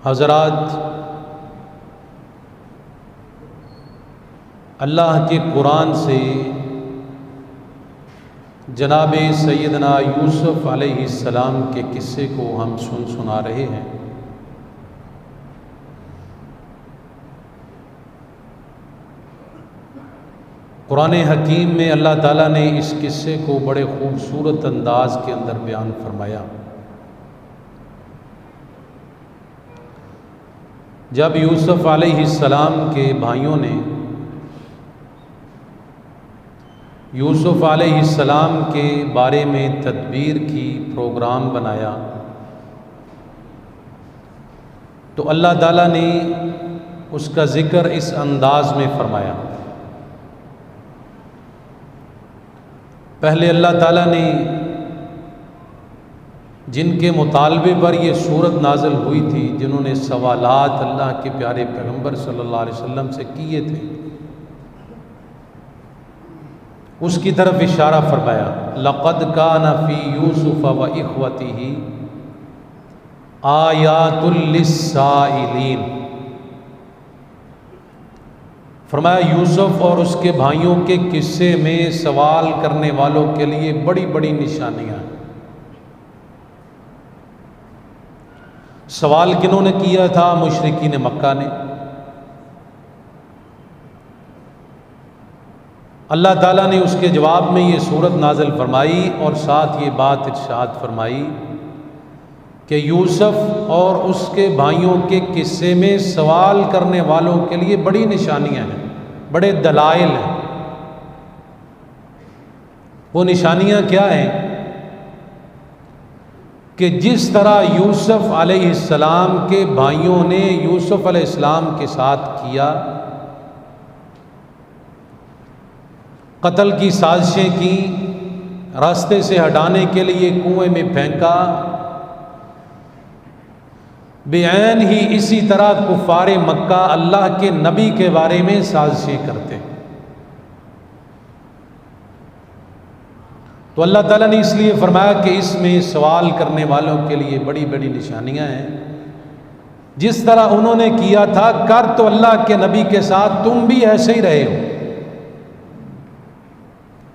हज़रात, अल्लाह के कुरान से जनाब सैयदना यूसुफ अलैहिस्सलाम के किस्से को हम सुना रहे हैं। कुरान हकीम में अल्लाह ताला ने इस किस्से को बड़े खूबसूरत अंदाज के अंदर बयान फरमाया। जब यूसुफ अलैहिस्सलाम के भाइयों ने यूसुफ अलैहिस्सलाम के बारे में तदबीर की, प्रोग्राम बनाया, तो अल्लाह ताला ने उसका ज़िक्र इस अंदाज में फरमाया। पहले अल्लाह ताला ने जिनके मुतालबे पर ये सूरत नाज़िल हुई थी, जिन्होंने सवालात अल्लाह के प्यारे पैगंबर सल्लल्लाहु अलैहि वसल्लम से किए थे, उसकी तरफ इशारा फरमाया। लक़द कान फ़ी यूसुफ़ व इख़्वतिही आयातुल लिस्साइलीन। फरमाया यूसुफ और उसके भाइयों के किस्से में सवाल करने वालों के लिए बड़ी बड़ी निशानियां हैं। सवाल किन्होंने किया था? मुशरिकीन मक्का ने। अल्लाह ताला ने उसके जवाब में ये सूरत नाज़िल फरमाई और साथ ये बात इरशाद फरमाई कि यूसुफ और उसके भाइयों के किस्से में सवाल करने वालों के लिए बड़ी निशानियां हैं, बड़े दलाइल हैं। वो निशानियां क्या हैं कि जिस तरह यूसुफ अलैहिस्सलाम के भाइयों ने यूसुफ अलैहिस्सलाम के साथ किया, कत्ल की साजिशें की, रास्ते से हटाने के लिए कुएं में फेंका, बेऐन ही इसी तरह कुफारे मक्का अल्लाह के नबी के बारे में साजिशें करते हैं। तो अल्लाह ताला ने इसलिए फरमाया कि इसमें सवाल करने वालों के लिए बड़ी बड़ी निशानियां हैं। जिस तरह उन्होंने किया था, कर तो अल्लाह के नबी के साथ तुम भी ऐसे ही रहे हो,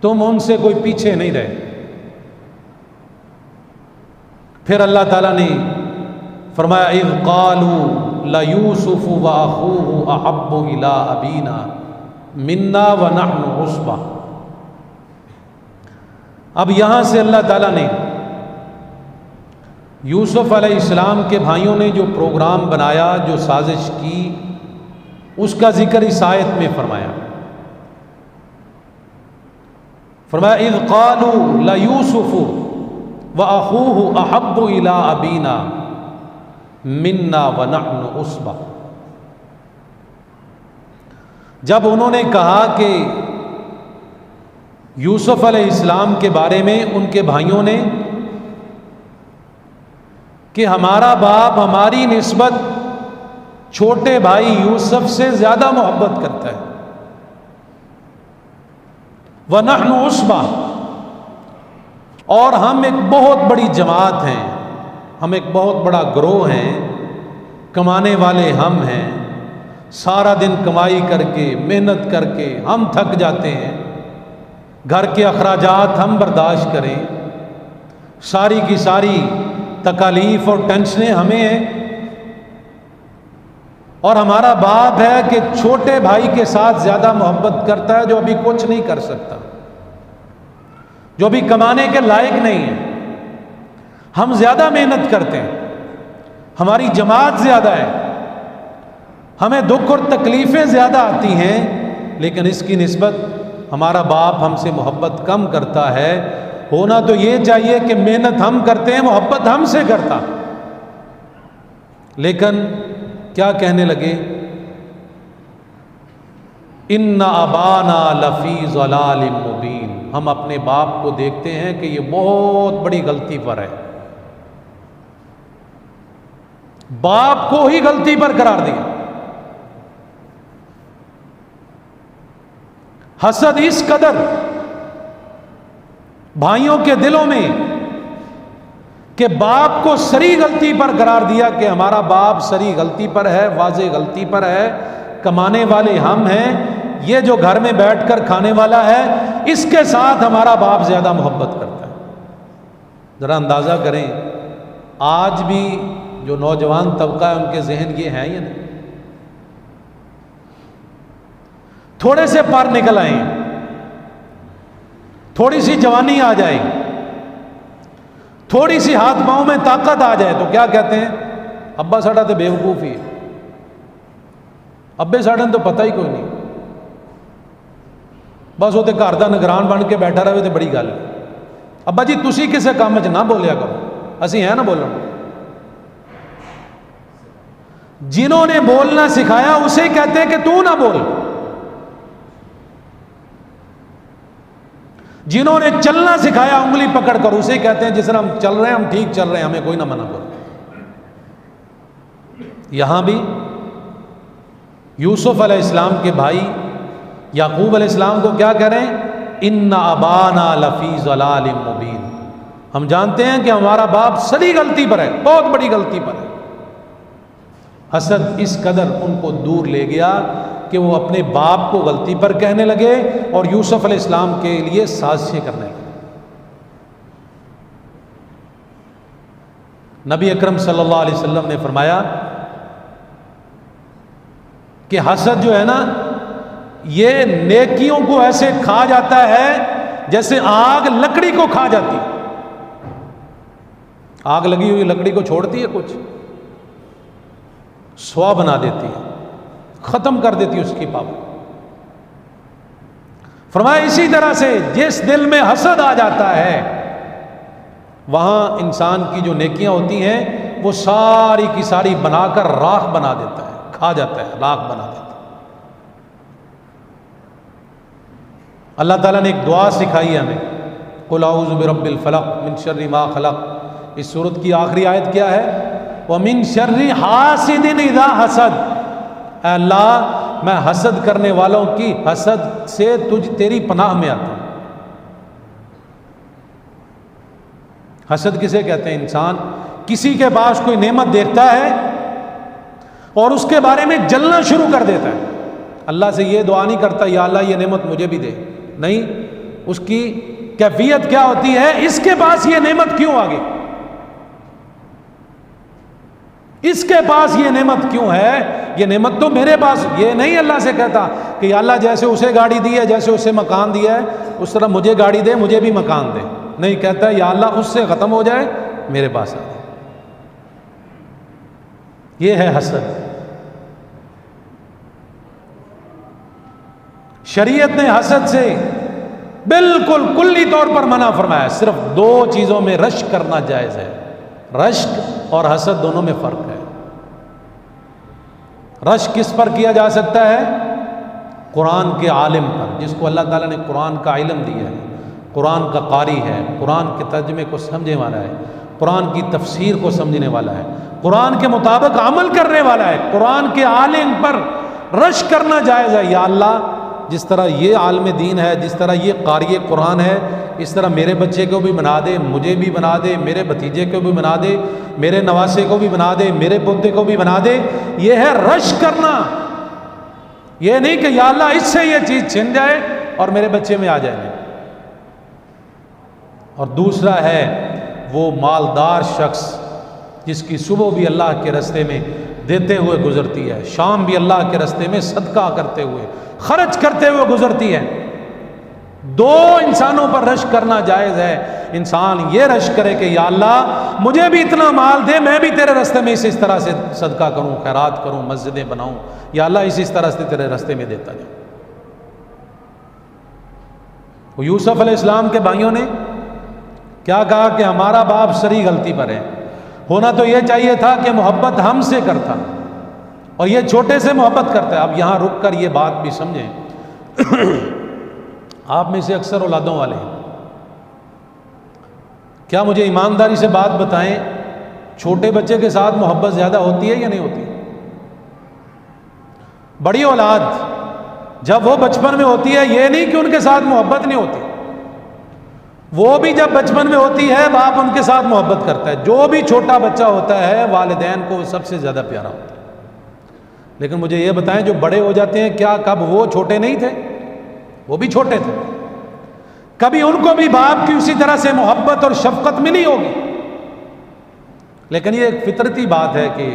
तुम उनसे कोई पीछे नहीं रहे। फिर अल्लाह ताला ने फरमाया इज़ क़ालू ला यूसुफ़ व अख़ूहु अहब्बु इला अबीना मिन्ना व नहनु उस्बा। अब यहाँ से अल्लाह ताला ने यूसुफ अलैहिस्सलाम के भाइयों ने जो प्रोग्राम बनाया, जो साजिश की, उसका जिक्र इस आयत में फरमाया। फरमाया इज़ क़ालू ला यूसुफ़ व अख़ूहु अहब्बु इला अबीना मिन्ना व नहनु उस्बा। जब उन्होंने कहा कि यूसुफ अलैहिस्सलाम के बारे में उनके भाइयों ने कि हमारा बाप हमारी निस्बत छोटे भाई यूसुफ से ज्यादा मोहब्बत करता है, व नहनु उस्बा, और हम एक बहुत बड़ी जमात हैं, हम एक बहुत बड़ा ग्रोह हैं, कमाने वाले हम हैं, सारा दिन कमाई करके मेहनत करके हम थक जाते हैं, घर के अखराजात हम बर्दाश्त करें, सारी की सारी तकालीफ और टेंशनें हमें हैं, और हमारा बाप है कि छोटे भाई के साथ ज्यादा मोहब्बत करता है जो अभी कुछ नहीं कर सकता, जो अभी कमाने के लायक नहीं है। हम ज्यादा मेहनत करते हैं, हमारी जमात ज्यादा है, हमें दुख और तकलीफें ज्यादा आती हैं, लेकिन इसकी निस्बत हमारा बाप हमसे मोहब्बत कम करता है। होना तो ये चाहिए कि मेहनत हम करते हैं, मोहब्बत हमसे करता। लेकिन क्या कहने लगे? इन्ना अबाना लफी ज़लालिम मुबीन। हम अपने बाप को देखते हैं कि ये बहुत बड़ी गलती पर है। बाप को ही गलती पर करार दिया। हसद इस कदर भाइयों के दिलों में कि बाप को सरी गलती पर करार दिया कि हमारा बाप सरी गलती पर है, वाज़े गलती पर है, कमाने वाले हम हैं, ये जो घर में बैठकर खाने वाला है इसके साथ हमारा बाप ज़्यादा मोहब्बत करता है। ज़रा अंदाज़ा करें आज भी जो नौजवान तबका है उनके जहन ये हैं या नहीं? थोड़े से पार निकल आए, थोड़ी सी जवानी आ जाए, थोड़ी सी हाथ पांव में ताकत आ जाए तो क्या कहते हैं, अब्बा साड़ा तो बेवकूफ़ी है, अब्बे साड़े तो पता ही कोई नहीं, बस वो तो घर का निगरान बन के बैठा रहे तो बड़ी गल। अब्बा जी तुसी किसी काम च ना बोलिया करो, असी है ना बोलन। जिन्होंने बोलना सिखाया उसे कहते हैं कि तू ना बोल, जिन्होंने चलना सिखाया उंगली पकड़ कर उसे कहते हैं जिस तरह हम चल रहे हैं हम ठीक चल रहे हैं, हमें कोई ना मना करो। यहां भी यूसुफ अलैहिस्सलाम के भाई याकूब अलैहिस्सलाम को क्या कह रहे हैं, इन्ना अबाना लफी ज़लालिम मुबीन, हम जानते हैं कि हमारा बाप सही गलती पर है, बहुत बड़ी गलती पर है। हसद इस कदर उनको दूर ले गया कि वो अपने बाप को गलती पर कहने लगे और यूसुफ अलैहिस्सलाम के लिए साजिशें करने लगे। नबी अकरम सल्लल्लाहु अलैहि वसल्लम ने फरमाया कि हसद जो है ना ये नेकियों को ऐसे खा जाता है जैसे आग लकड़ी को खा जाती है। आग लगी हुई लकड़ी को छोड़ती है, कुछ स्वा बना देती है, खत्म कर देती है उसकी पावर। फरमाया इसी तरह से जिस दिल में हसद आ जाता है वहां इंसान की जो नेकियां होती हैं वो सारी की सारी बनाकर राख बना देता है, खा जाता है, राख बना देता है। अल्लाह ताला ने एक दुआ सिखाई है हमें, कुल औज़ु बिरब्बिल फलक मिन शर्रि मा खलक। इस सूरत की आखिरी आयत क्या है, व मिन शर्रि हासिदिन इज़ा हसद, अल्लाह मैं हसद करने वालों की हसद से तेरी पनाह में आता हूं। हसद किसे कहते हैं, इंसान किसी के पास कोई नेमत देखता है और उसके बारे में जलना शुरू कर देता है। अल्लाह से ये दुआ नहीं करता या अल्लाह ये नेमत मुझे भी दे, नहीं, उसकी कैफियत क्या होती है, इसके पास ये नेमत क्यों आ गई, इसके पास ये नेमत क्यों है, ये नेमत तो मेरे पास। ये नहीं अल्लाह से कहता कि अल्लाह जैसे उसे गाड़ी दी है, जैसे उसे मकान दिया है, उस तरह मुझे गाड़ी दे, मुझे भी मकान दे। नहीं, कहता है या अल्लाह उससे ख़त्म हो जाए, मेरे पास आ जाए। ये है हसद। शरीयत ने हसद से बिल्कुल कुल्ली तौर पर मना फरमाया। सिर्फ दो चीज़ों में रश्क करना जायज़ है, रश्क और हसद दोनों में फ़र्क है। रश्क किस पर किया जा सकता है, कुरान के आलिम पर, जिसको अल्लाह ताला ने कुरान का इल्म दिया है, कुरान का कारी है, कुरान के तर्जमे को समझने वाला है, कुरान की तफसीर को समझने वाला है, कुरान के मुताबिक अमल करने वाला है। कुरान के आलिम पर रश्क करना जायज़ है। या अल्लाह जिस तरह ये आलिम दीन है, जिस तरह ये कारी कुरान है, इस तरह मेरे बच्चे को भी बना दे, मुझे भी बना दे, मेरे भतीजे को भी बना दे, मेरे नवासे को भी बना दे, मेरे पोते को भी बना दे। ये है रश्क करना। ये नहीं कि या अल्लाह इससे ये चीज़ छिन जाए और मेरे बच्चे में आ जाए। और दूसरा है वो मालदार शख्स जिसकी सुबह भी अल्लाह के रास्ते में देते हुए गुजरती है, शाम भी अल्लाह के रास्ते में सदका करते हुए, खर्च करते हुए गुजरती है। दो इंसानों पर रश्क करना जायज़ है। इंसान ये रश्क करे कि या अल्लाह मुझे भी इतना माल दे, मैं भी तेरे रास्ते में इस तरह से सदका करूं, खैरात करूं, मस्जिदें बनाऊं, या अल्लाह इस तरह से तेरे रास्ते में देता जाऊं। यूसुफ अलैहिस्सलाम के भाइयों ने क्या कहा कि हमारा बाप सरी गलती पर है। होना तो यह चाहिए था कि मोहब्बत हमसे करता, और ये छोटे से मोहब्बत करता है। अब यहां रुक कर ये बात भी समझें। आप में से अक्सर औलादों वाले हैं, क्या मुझे ईमानदारी से बात बताएं, छोटे बच्चे के साथ मोहब्बत ज़्यादा होती है या नहीं होती? बड़ी औलाद जब वो बचपन में होती है, ये नहीं कि उनके साथ मोहब्बत नहीं होती, वो भी जब बचपन में होती है बाप उनके साथ मोहब्बत करता है। जो भी छोटा बच्चा होता है वालिदैन को सबसे ज़्यादा प्यारा होता है। लेकिन मुझे ये बताएं, जो बड़े हो जाते हैं, क्या कब वो छोटे नहीं थे? वो भी छोटे थे। कभी उनको भी बाप की उसी तरह से मोहब्बत और शफकत मिली होगी। लेकिन ये एक फितरती बात है कि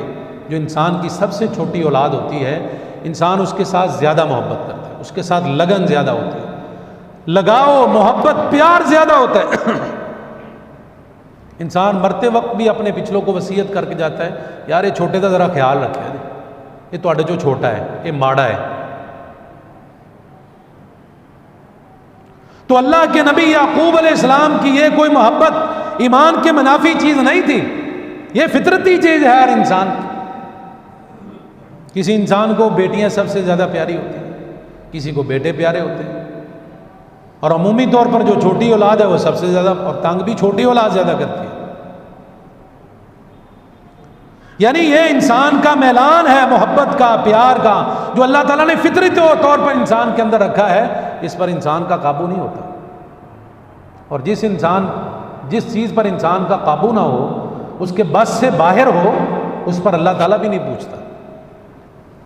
जो इंसान की सबसे छोटी औलाद होती है, इंसान उसके साथ ज़्यादा मोहब्बत करता है, उसके साथ लगन ज़्यादा होती है, लगाओ, मोहब्बत, प्यार ज़्यादा होता है। इंसान मरते वक्त भी अपने पिछलों को वसीयत करके जाता है, यार ये छोटे का ज़रा ख्याल रखें, ये तुहाडे जो छोटा है, ये माड़ा है। तो अल्लाह के नबी याकूब अलैहिस्सलाम की ये कोई मोहब्बत ईमान के मुनाफी चीज़ नहीं थी, ये फितरती चीज़ है हर इंसान की। किसी इंसान को बेटियां सबसे ज़्यादा प्यारी होती हैं, किसी को बेटे प्यारे होते हैं, और अमूमी तौर पर जो छोटी औलाद है वो सबसे ज़्यादा, और तंग भी छोटी औलाद ज़्यादा करती है। यानी ये इंसान का मैलान है मोहब्बत का, प्यार का, जो अल्लाह ताला ने फितरी तौर पर इंसान के अंदर रखा है। इस पर इंसान का काबू नहीं होता, और जिस चीज़ पर इंसान का काबू ना हो, उसके बस से बाहर हो, उस पर अल्लाह ताला भी नहीं पूछता।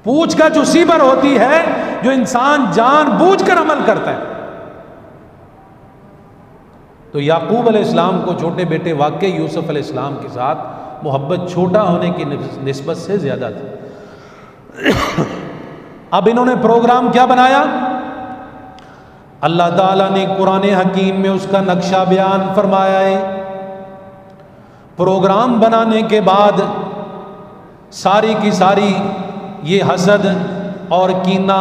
पूछताछ उसी पर होती है जो इंसान जानबूझकर अमल करता है। तो याकूब अलैहिस्सलाम को छोटे बेटे वाकई यूसुफ अलैहिस्सलाम के साथ मोहब्बत छोटा होने की निस्बत से ज़्यादा थी। अब इन्होंने प्रोग्राम क्या बनाया? अल्लाह ताला ने कुरान हकीम में उसका नक्शा बयान फरमाया है। प्रोग्राम बनाने के बाद सारी की सारी ये हसद और कीना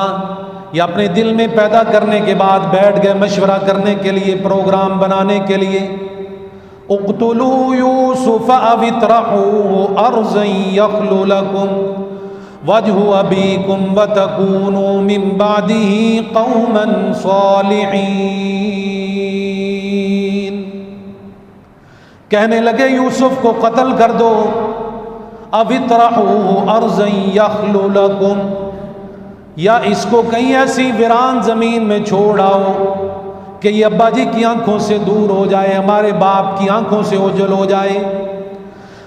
ये अपने दिल में पैदा करने के बाद बैठ गए मशवरा करने के लिए, प्रोग्राम बनाने के लिए। उक़्तुलू यूसुफ अव इत्रहूहु अर्ज़न यख़्लु लकुम वजहु अबीकुम व तकूनू मिन बादिही क़ौमन सालिहीन। कहने लगे यूसुफ को कत्ल कर दो, अव इत्रहूहु अर्ज़न यख़्लु लकुम, या इसको कहीं ऐसी वीरान ज़मीन में छोड़ आओ कि ये अब्बा जी की आंखों से दूर हो जाए, हमारे बाप की आंखों से ओझल हो जाए।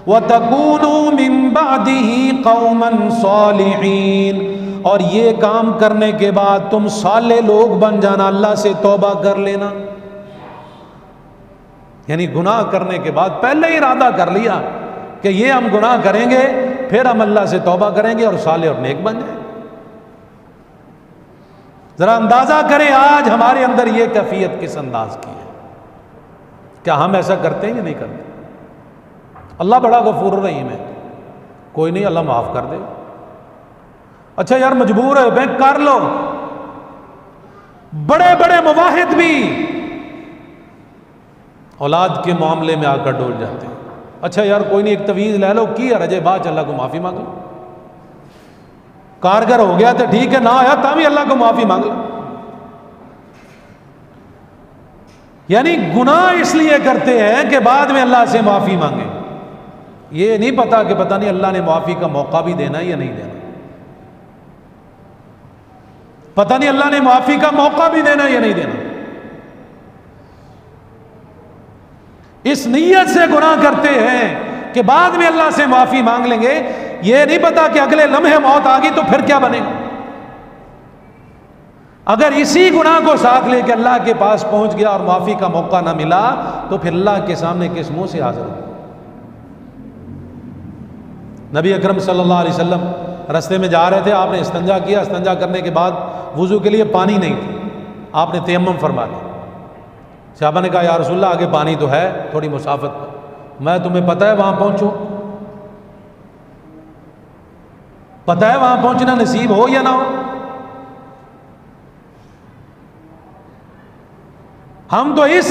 व तकूनू मिन बादिही क़ौमन सालिहीन, और ये काम करने के बाद तुम साले लोग बन जाना, अल्लाह से तौबा कर लेना। यानी गुनाह करने के बाद पहले ही इरादा कर लिया कि ये हम गुनाह करेंगे, फिर हम अल्लाह से तौबा करेंगे और साले और नेक बन जाए। जरा अंदाजा करें आज हमारे अंदर ये कैफियत किस अंदाज की है। क्या हम ऐसा करते हैं या नहीं करते? अल्लाह बड़ा गफूर रहीम है, कोई नहीं, अल्लाह माफ कर दे। अच्छा यार मजबूर है, बैंक कर लो। बड़े बड़े मुवाहिद भी औलाद के मामले में आकर डोल जाते हैं। अच्छा यार कोई नहीं, एक तवीज़ ले लो, की अजय बाद अल्लाह को माफ़ी मांग लो। कारगर हो गया तो ठीक है, ना आया तभी अल्लाह को माफ़ी मांग लो। यानी गुनाह इसलिए करते हैं कि बाद में अल्लाह से माफ़ी मांगे। ये नहीं पता कि पता नहीं अल्लाह ने माफ़ी का मौका भी देना या नहीं देना, पता नहीं अल्लाह ने माफ़ी का मौका भी देना या नहीं देना। इस नीयत से गुनाह करते हैं कि बाद में अल्लाह से माफ़ी मांग लेंगे। ये नहीं पता कि अगले लम्हे मौत आ गई तो फिर क्या बनेगा। अगर इसी गुनाह को साथ लेके अल्लाह के पास पहुंच गया और माफ़ी का मौका ना मिला तो फिर अल्लाह के सामने किस मुंह से हाजिर हो। नबी अकरम सल्लल्लाहु अलैहि वसल्लम रास्ते में जा रहे थे, आपने इस्तंजा किया, इस्तंजा करने के बाद वुज़ू के लिए पानी नहीं थी, आपने तयम्मुम फरमा लिया। सहाबा ने कहा या रसूलल्लाह आगे पानी तो है, थोड़ी मुसाफत पर, मैं तुम्हें पता है वहां पहुंचो, पता है वहां पहुंचना नसीब हो या ना हो। हम तो इस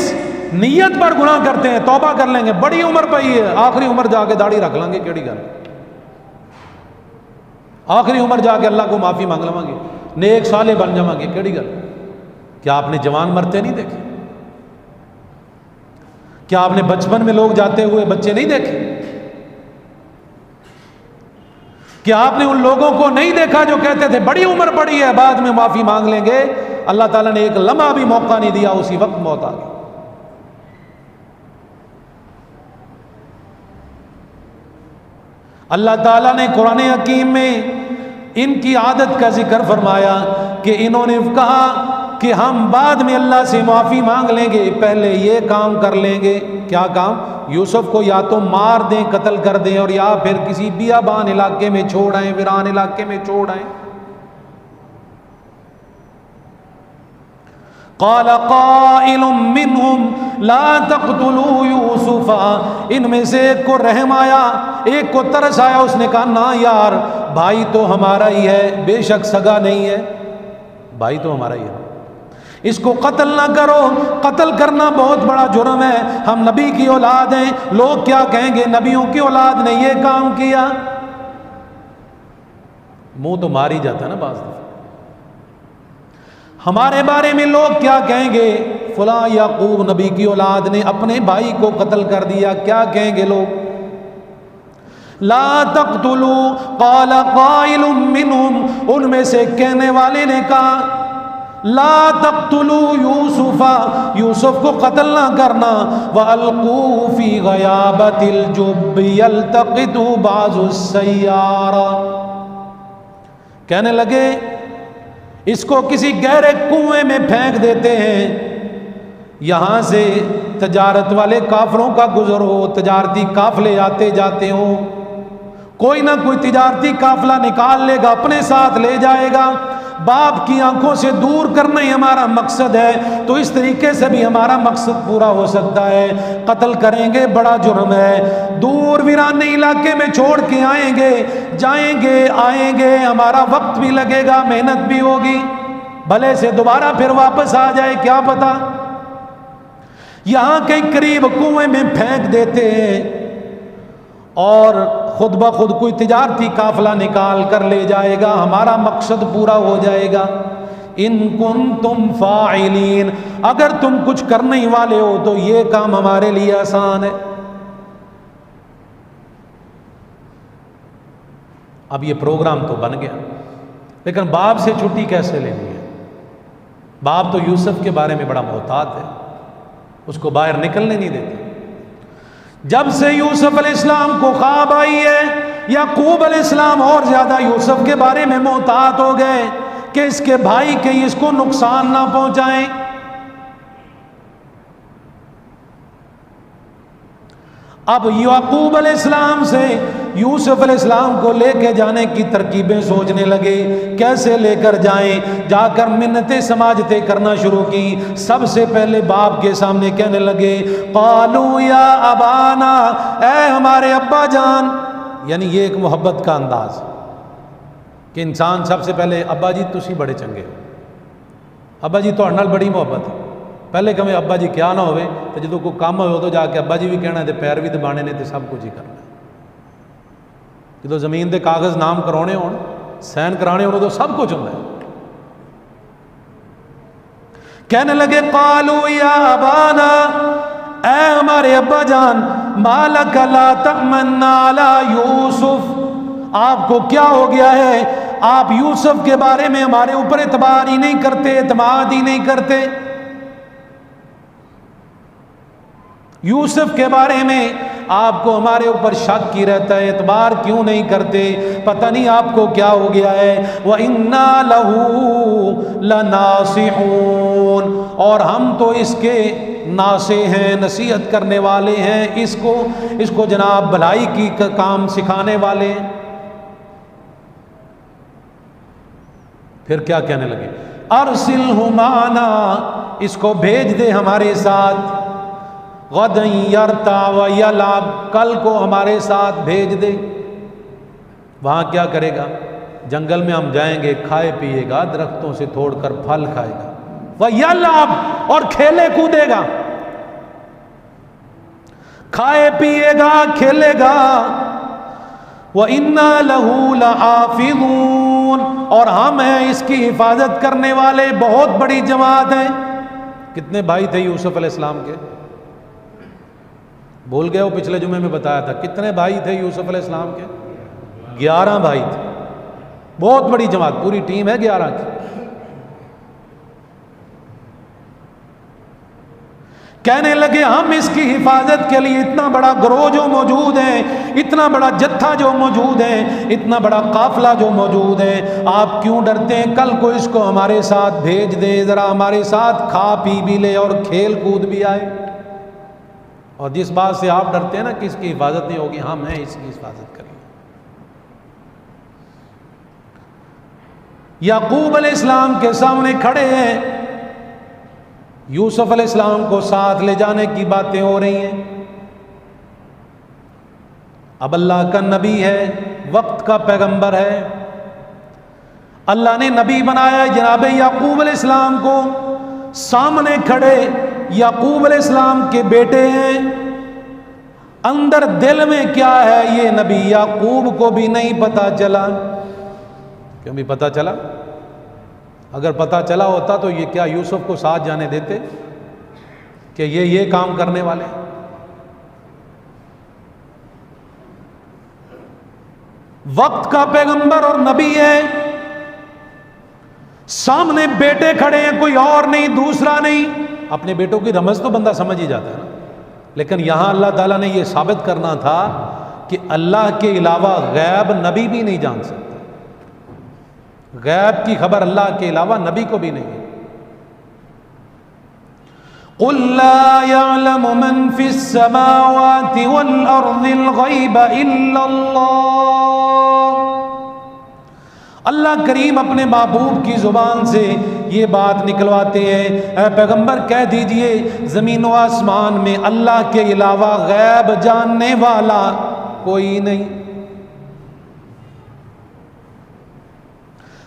नीयत पर गुनाह करते हैं, तौबा कर लेंगे, बड़ी उम्र पर ही है, आखिरी उम्र जाके दाढ़ी रख लेंगे, केड़ी गल, आखिरी उम्र जाके अल्लाह को माफ़ी मांग लवांगे, नेक साले बन जावांगे, केड़ी गल। क्या आपने जवान मरते नहीं देखे? क्या आपने बचपन में लोग जाते हुए बच्चे नहीं देखे? क्या आपने उन लोगों को नहीं देखा जो कहते थे बड़ी उम्र पड़ी है, बाद में माफ़ी मांग लेंगे? अल्लाह ताला ने एक लम्हा भी मौका नहीं दिया, उसी वक्त मौत आ गई। अल्लाह ताला ने कुरान हकीम में इनकी आदत का जिक्र फरमाया कि इन्होंने कहा कि हम बाद में अल्लाह से माफ़ी मांग लेंगे, पहले ये काम कर लेंगे। क्या काम? यूसुफ को या तो मार दें, कत्ल कर दें, और या फिर किसी बियाबान इलाके में छोड़ आए, वीरान इलाके में छोड़ आए। क़ाल क़ाइलुम मिनहुम ला तक़्तुलू यूसुफ़ा, इनमें से एक को रहम आया, एक को तरस आया, उसने कहा ना यार, भाई तो हमारा ही है, बेशक सगा नहीं है, भाई तो हमारा ही है, इसको कत्ल ना करो। कत्ल करना बहुत बड़ा जुर्म है, हम नबी की औलाद हैं, लोग क्या कहेंगे, नबियों की औलाद ने ये काम किया। मुंह तो मार ही जाता ना बाज़ दफ़ा। हमारे बारे में लोग क्या कहेंगे, फला याकूब नबी की औलाद ने अपने भाई को कत्ल कर दिया, क्या कहेंगे लोग। ला तक़्तुलू क़ाल क़ाइलुम मिनहुम, उनमें से कहने वाले ने कहा ला तक़्तुलू यूसुफ़ा, यूसुफ को कत्ल ना करना। वअल्क़ू फ़ी ग़याबतिल जुब्बि यल्तक़ितहु बाज़ुस्सय्यारा, कहने लगे इसको किसी गहरे कुएं में फेंक देते हैं, यहाँ से तजारत वाले काफिलों का गुजर हो, तजारती काफिले आते जाते हो, कोई ना कोई तिजारती काफिला निकाल लेगा, अपने साथ ले जाएगा। बाप की आंखों से दूर करना ही हमारा मकसद है, तो इस तरीके से भी हमारा मकसद पूरा हो सकता है। कत्ल करेंगे, बड़ा जुर्म है, दूर वीराने इलाके में छोड़ के आएंगे, जाएंगे आएंगे, हमारा वक्त भी लगेगा, मेहनत भी होगी, भले से दोबारा फिर वापस आ जाए क्या पता। यहाँ के करीब कुएं में फेंक देते हैं और खुद ब खुद कोई तिजारती काफिला निकाल कर ले जाएगा, हमारा मकसद पूरा हो जाएगा। इन कुंतुम फाइलीन, अगर तुम कुछ करने ही वाले हो तो ये काम हमारे लिए आसान है। अब ये प्रोग्राम तो बन गया, लेकिन बाप से छुट्टी कैसे लेनी है। बाप तो यूसुफ के बारे में बड़ा मोहतात है, उसको बाहर निकलने नहीं देते। जब से यूसुफ अलैहिस्सलाम को ख्वाब आई है, याकूब अलैहिस्सलाम और ज्यादा यूसुफ के बारे में मोहतात हो गए कि इसके भाई कहीं इसको नुकसान ना पहुंचाएं। अब याकूब अलैहिस्सलाम से यूसुफ अलैहिस्सलाम को लेके जाने की तरकीबें सोचने लगे, कैसे लेकर जाएं। जाकर मिन्नतें समाजतें करना शुरू की। सबसे पहले बाप के सामने कहने लगे क़ालू या अबाना, ऐ हमारे अब्बा जान। यानी ये एक मोहब्बत का अंदाज कि इंसान सबसे पहले अब्बा जी तुसी बड़े चंगे हो, अब्बा जी तुहाडे नाल बड़ी मोहब्बत है। पहले कहें अब्बा जी क्या ना होवे, तो जो कोई काम हो उदों जाके अब्बा जी भी कहना, तो पैर भी दबाने ने, तो सब कुछ ही करना। जो जमीन के कागज़ नाम कराने हो, सैन कराने हो, तो सब कुछ होता है। कहने लगे क़ालू या अबाना, ऐ हमारे अब्बा जान, मालक ला तमन्ना अला यूसुफ, आपको क्या हो गया है, आप यूसुफ के बारे में हमारे ऊपर एतबार ही नहीं करते, एतमाद ही नहीं करते। यूसुफ के बारे में आपको हमारे ऊपर शक ही रहता है, एतबार क्यों नहीं करते, पता नहीं आपको क्या हो गया है। व इन्ना लहू लनासिहून, और हम तो इसके नासे हैं, नसीहत करने वाले हैं, इसको जनाब भलाई की काम सिखाने वाले हैं। फिर क्या कहने लगे, अरसिलहु माना, इसको भेज दे हमारे साथ, गदन यरता व यलाब, कल को हमारे साथ भेज दे। वहाँ क्या करेगा, जंगल में हम जाएंगे, खाए पिएगा, दरख्तों से तोड़कर फल खाएगा, व यलाब, और खेले कूदेगा, खाए पिएगा खेलेगा। व इन्ना लहू लहाफिज़ून, और हम हैं इसकी हिफाजत करने वाले, बहुत बड़ी जमात है। कितने भाई थे यूसुफ अलैहिस्सलाम के, भूल गए हो, पिछले जुमे में बताया था। कितने भाई थे यूसुफ अलैहिस्सलाम के? 11 भाई थे, बहुत बड़ी जमात, पूरी टीम है 11 की। कहने लगे हम इसकी हिफाजत के लिए इतना बड़ा ग्रोह जो मौजूद है, इतना बड़ा जत्था जो मौजूद है, इतना बड़ा काफिला जो मौजूद है, आप क्यों डरते हैं? कल को इसको हमारे साथ भेज दे, जरा हमारे साथ खा पी भी ले और खेल कूद भी आए। और जिस बात से आप डरते हैं ना कि इसकी हिफाजत नहीं होगी, हम हैं इसकी हिफाजत करेंगे। याकूब अलैहिस्सलाम के सामने खड़े हैं, यूसुफ अलैहिस्सलाम को साथ ले जाने की बातें हो रही हैं। अब अल्लाह का नबी है, वक्त का पैगंबर है, अल्लाह ने नबी बनाया है जनाब याकूब अलैहिस्सलाम को। सामने खड़े याकूब अलैहिस्सलाम के बेटे हैं, अंदर दिल में क्या है ये नबी याकूब को भी नहीं पता चला। क्यों भी पता चला? अगर पता चला होता तो ये क्या यूसुफ को साथ जाने देते कि ये काम करने वाले? वक्त का पैगंबर और नबी है, सामने बेटे खड़े हैं, कोई और नहीं, दूसरा नहीं। अपने बेटों की रमज तो बंदा समझ ही जाता है ना, लेकिन यहां अल्लाह ताला ने यह साबित करना था कि अल्लाह के अलावा गैब नबी भी नहीं जान सकता। गैब की खबर अल्लाह के अलावा नबी को भी नहीं है। कुल ला यअलमु मन फिस समावाति वल अर्दिल गैब इल्लल्लाह। अल्लाह करीम अपने महबूब की जुबान से ये बात निकलवाते हैं, ऐ पैगंबर कह दीजिए जमीन व आसमान में अल्लाह के अलावा गैब जानने वाला कोई नहीं।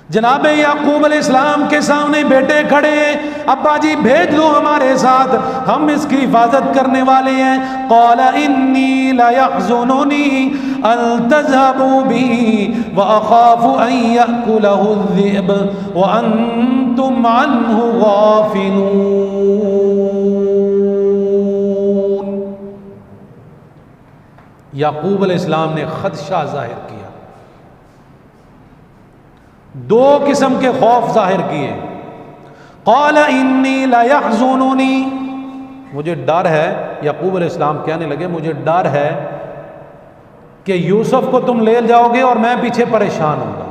जनाब याकूब अलैहिस्सलाम के सामने बेटे खड़े हैं, अब्बा जी भेज दो हमारे साथ, हम इसकी हिफाजत करने वाले हैं। क़ाला इन्नी ला यहज़ुनुनी अन तज़हबू बिही व अख़ाफ़ु अन यअकुलहु ज़ि'ब व अंतुम अन्हु गाफ़िलून। याकूब अलैहिस्सलाम ने खदशा जाहिर किया, दो किस्म के खौफ जाहिर किए। क़ाल इन्नी ला यहज़ुनुनी, मुझे डर है। याकूब अलैहिस्सलाम कहने लगे मुझे डर है कि यूसुफ को तुम ले जाओगे और मैं पीछे परेशान होगा,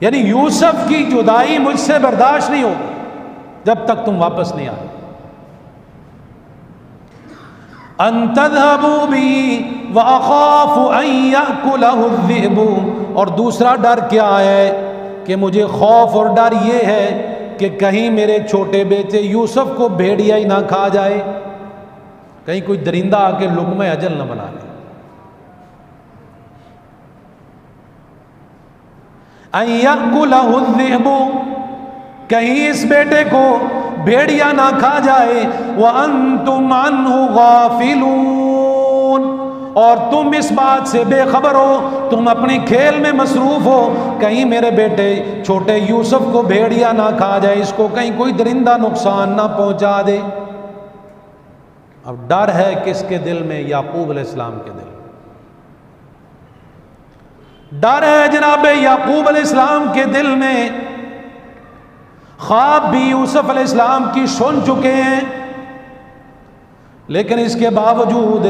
यानी यूसुफ की जुदाई मुझसे बर्दाश्त नहीं होगी जब तक तुम वापस नहीं आए। अन तज़हबू बिही व अख़ाफ़ु अन यअकुलहु ज़ि'ब, और दूसरा डर क्या है कि मुझे खौफ और डर ये है कि कहीं मेरे छोटे बेटे यूसुफ को भेड़िया ही ना खा जाए, कहीं कोई दरिंदा आके लुक़्मा अजल न बना ले। अन यअकुलहु ज़ि'ब, कहीं इस बेटे को भेड़िया ना खा जाए। व अंतुम अन्हु गाफिलून, और तुम इस बात से बेखबर हो, तुम अपने खेल में मसरूफ हो, कहीं मेरे बेटे छोटे यूसुफ को भेड़िया ना खा जाए, इसको कहीं कोई दरिंदा नुकसान ना पहुंचा दे। अब डर है किसके दिल में? याकूब अलैहिस्सलाम के दिल में डर है। जनाब याकूब अलैहिस्सलाम के दिल में ख्वाब भी यूसुफ अलैहिस्सलाम की सुन चुके हैं, लेकिन इसके बावजूद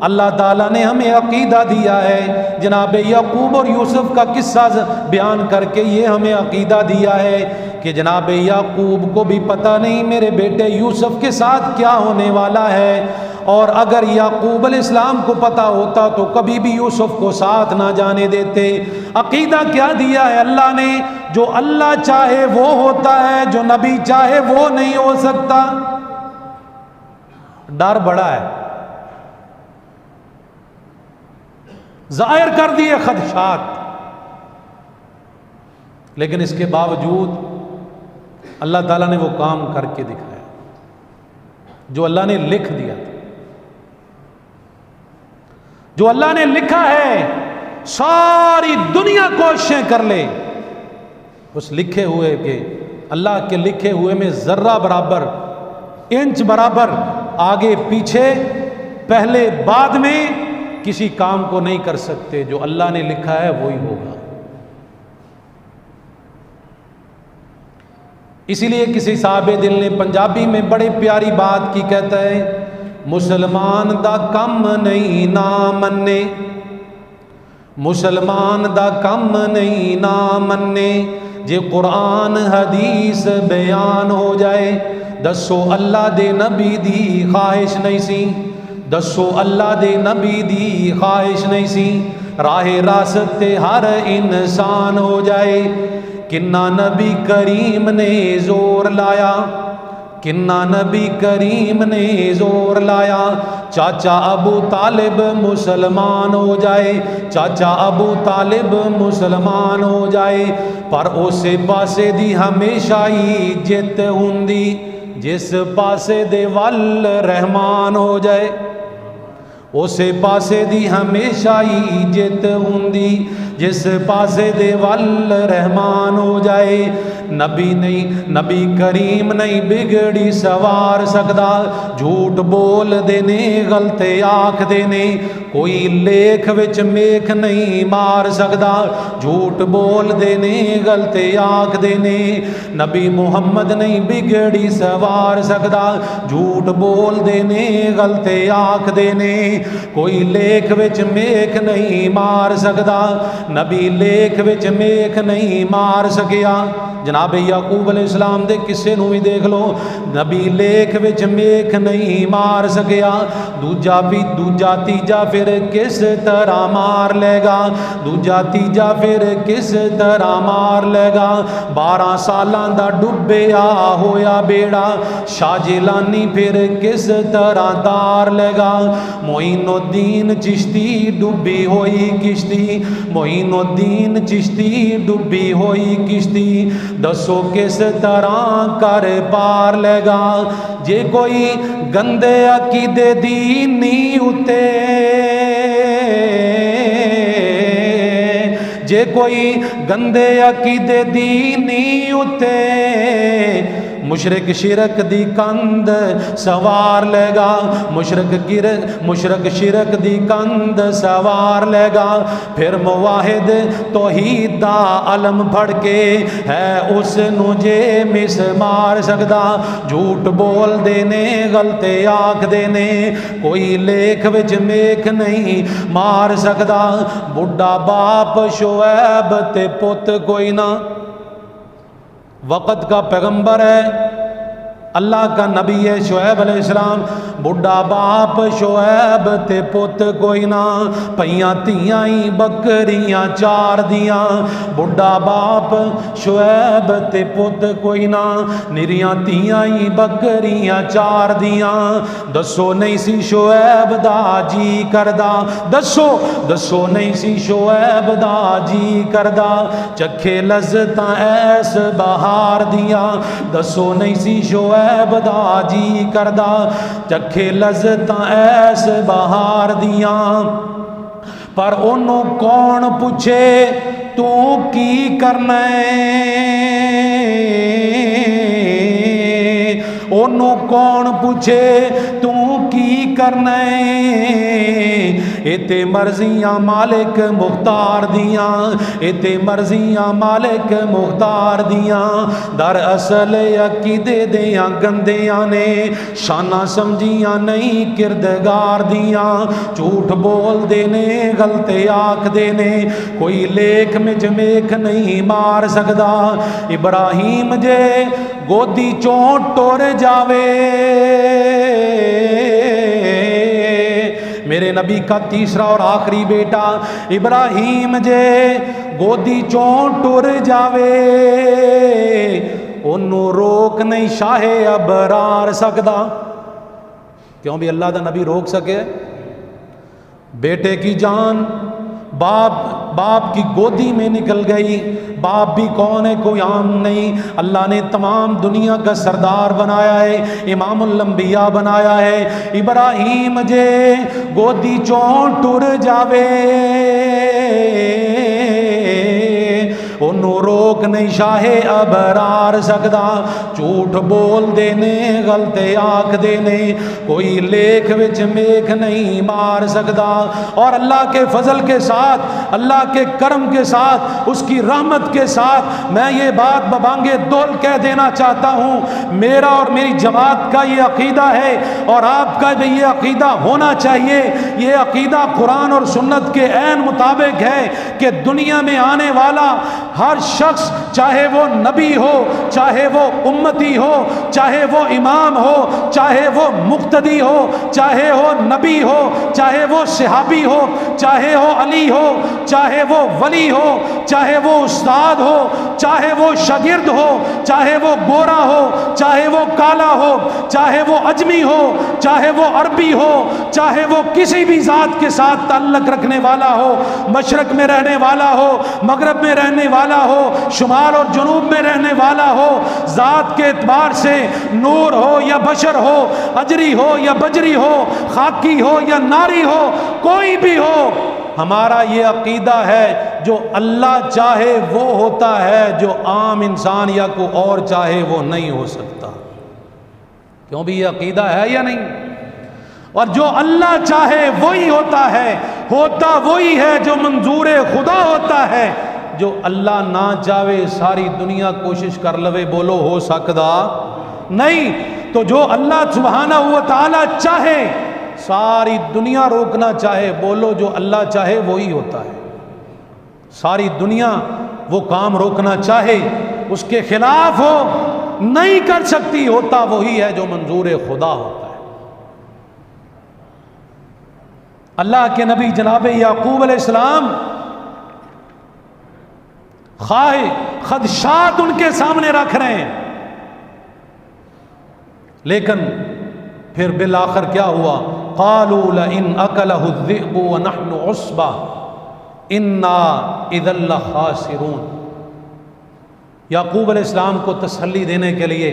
अल्लाह ताला ने हमें अकीदा दिया है, जनाब याकूब और यूसुफ का किस्सा बयान करके ये हमें अकीदा दिया है कि जनाब याकूब को भी पता नहीं मेरे बेटे यूसुफ के साथ क्या होने वाला है, और अगर याकूब अलैहिस्सलाम को पता होता तो कभी भी यूसुफ को साथ ना जाने देते। अकीदा क्या दिया है अल्लाह ने? जो अल्लाह चाहे वो होता है, जो नबी चाहे वो नहीं हो सकता। डर बड़ा है, जाहिर कर दिए खदशात, लेकिन इसके बावजूद अल्लाह ताला ने वो काम करके दिखाया जो अल्लाह ने लिख दिया था। जो अल्लाह ने लिखा है, सारी दुनिया कोशिशें कर ले, उस लिखे हुए के अल्लाह के लिखे हुए में जर्रा बराबर, इंच बराबर आगे पीछे पहले बाद में किसी काम को नहीं कर सकते। जो अल्लाह ने लिखा है वही होगा। इसीलिए किसी साहबे दिल ने पंजाबी में बड़े प्यारी बात की, कहता है मुसलमान दा कम नहीं ना मन्ने, मुसलमान दा कम नहीं ना मन्ने, जे कुरान हदीस बयान हो जाए, दसो अल्लाह दे नबी दी ख्वाहिश नहीं सी, दसो अल्लाह दे नबी दी ख्वाहिश नहीं सी, राहे रास्ते हर इंसान हो जाए। किन्ना नबी करीम ने जोर लाया, किन्ना नबी करीम ने जोर लाया, चाचा अबू तालिब मुसलमान हो जाए, चाचा अबू तालिब मुसलमान हो जाए। पर उसे पासे दी हमेशा ही जित हुंदी, जिस पासे दे वल रहमान हो जाए, उसे पासे दी हमेशा ही जित हुंदी, जिस पासे दे वल रहमान हो जाए। नबी नहीं, नबी करीम नहीं बिगड़ी सवार सकदा, झूठ बोल देने गलते आख देने, कोई लेख विच मेख नहीं मार सकदा, झूठ बोल देने गलते आख देने। नबी मुहम्मद नहीं बिगड़ी सवार सकदा, झूठ बोल देने गलते आख देने, कोई लेख विच मेख नहीं मार सकदा, नबी लेख विच मेख नहीं मार सकिया। जनाब याकूब अलैहिस्सलाम दे किस्से नूं भी देख लो, नबी लेख विच मेख नहीं मार सकिया। दूजा भी दूजा तीजा फिर किस तरह मार लेगा, दूजा तीजा फिर किस तरह मार लेगा। 12 सालां दा डुब्बिया होया बेड़ा, शाहजिलानी फिर किस तरह तार लेगा। मोइनुद्दीन चिश्ती डुब्बी होई किश्ती, मोइनुद्दीन चिश्ती डुब्बी होई किश्ती, दसो किस तरह कर पार लेगा। जे कोई गंदे अकीदे दी नींह उते, जे कोई गंदे अकीदे दी नींह उते, मुशरक शिरक दी कंध सवार लेगा, मुशरक शिरक दी कंध सवार लेगा। फिर मुवाहिद तौहीद दा अलम फड़ के है उस नूं जे मिस मार सकदा, झूठ बोल देने गलते आख देने, कोई लेख विच मेख नहीं मार सकदा। बुढ़ा बाप शुएब ते पुत कोई ना, वक़्त का पैगंबर है, अल्लाह का नबी है शुएब अलैहिस्सलाम। बुढ़ा बाप शुएब ते पुत कोई ना, पईयां तियां ही बकरियां चार दियां। बुढ़ा बाप शुएब ते पुत कोई ना, निरियां तियां ही बकरियां चार दियां। दसो नहीं सी शुएब दा जी करदा, दसो दसो नहीं सी शुएब दा जी करदा, चखे लज़्ज़तां ऐस बहार दियां। दसो नहीं सी शुएब दा जी करदा, चखे लज़्ज़तां ऐस बहार दियां। पर ओनू कौन पूछे तू की करना है, ओनू कौन पूछे तू की करना है। इते मर्जियां मालिक मुख्तार दियां, इते मर्जियां मालिक मुख्तार दियां। दर असल अकीदे दियां गंदियां ने, शाना समझियां नहीं किरदगार दियां। झूठ बोल देने गलते आख देने, कोई लेख में जमेख नहीं मार सकदा। इब्राहिम जे गोदी चों टुर जावे, मेरे नबी का तीसरा और आखिरी बेटा इब्राहिम जे गोदी चों टुर जावे, ओनू रोक नहीं शाहे अबरार सकदा। क्यों भी अल्लाह दा नबी रोक सके। बेटे की जान बाप की गोदी में निकल गई। बाप भी कौन है, कोई आम नहीं। अल्लाह ने तमाम दुनिया का सरदार बनाया है, इमामुल अंबिया बनाया है। इब्राहिम जे गोदी चों टुर जावे, ओनू रोक नहीं शाहे अबरार सकदा। झूठ बोल देने गलते आख देने, कोई लेख विच मेख नहीं मार सकदा। और अल्लाह के फजल के साथ अल्लाह के करम के साथ, उसकी रहमत के साथ मैं ये बात बबांगे दोल कह देना चाहता हूँ, मेरा और मेरी जमात का ये अकीदा है और आपका भी ये अकीदा होना चाहिए। ये अकीदा कुरान और सुन्नत के ऐन मुताबिक है कि दुनिया में आने वाला हर शख्स, चाहे वो नबी हो, चाहे वो उम्मती हो, चाहे वो इमाम हो, चाहे वो मुक्तदी हो, चाहे वो नबी हो, चाहे वो सहाबी हो, चाहे वो अली हो, चाहे वो वली हो, चाहे वो उस्ताद हो, चाहे वो शागिर्द हो, चाहे वो गोरा हो, चाहे वो काला हो, चाहे वो अजमी हो, चाहे वो अरबी हो, चाहे वो किसी भी जात के साथ ताल्लुक रखने वाला हो, मशरक में रहने वाला हो, मगरब में रहने वाला हो, शुमाल और जुनूब में रहने वाला हो, जात के एतबार से नूर हो या बशर हो, अजरी हो या बजरी हो, खाकी हो या नारी हो, कोई भी हो, हमारा ये अकीदा है जो अल्लाह चाहे वो होता है, जो आम इंसान या कोई और चाहे वो नहीं हो सकता। क्यों भी ये अकीदा है या नहीं? और जो अल्लाह चाहे वही होता है, होता वही है जो मंजूर खुदा होता है। जो अल्लाह ना चाहे सारी दुनिया कोशिश कर लवे, बोलो हो सकदा नहीं। तो जो अल्लाह सुब्हानहू व तआला चाहे, सारी दुनिया रोकना चाहे, बोलो जो अल्लाह चाहे वही होता है। सारी दुनिया वो काम रोकना चाहे, उसके खिलाफ हो, नहीं कर सकती, होता वही है जो मंजूर खुदा होता है। अल्लाह के नबी जनाब याकूब अलैहिस्सलाम खदशात उनके सामने रख रहे हैं, लेकिन फिर बिल आखिर क्या हुआ? क़ालू लइन अकलहु ज़िअबु व नहनु उस्बा इन्ना इज़न लख़ासिरून। याकूब अलैहिस्सलाम को तसल्ली देने के लिए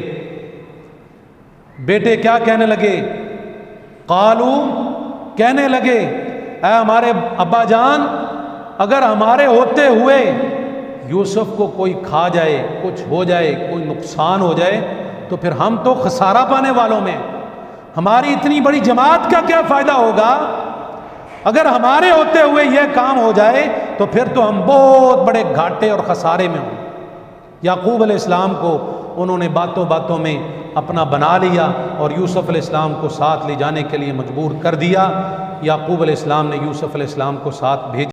बेटे क्या कहने लगे? क़ालू, कहने लगे, ऐ हमारे अब्बा जान, अगर हमारे होते हुए यूसुफ को कोई खा जाए, कुछ हो जाए, कोई नुकसान हो जाए, तो फिर हम तो खसारा पाने वालों में, हमारी इतनी बड़ी जमात का क्या फ़ायदा होगा? अगर हमारे होते हुए यह काम हो जाए तो फिर तो हम बहुत बड़े घाटे और खसारे में हों। याकूब अलैहिस्सलाम को उन्होंने बातों बातों में अपना बना लिया और यूसुफ अलैहिस्सलाम को साथ ले जाने के लिए मजबूर कर दिया। याकूब अलैहिस्सलाम ने यूसुफ अलैहिस्सलाम को साथ भेज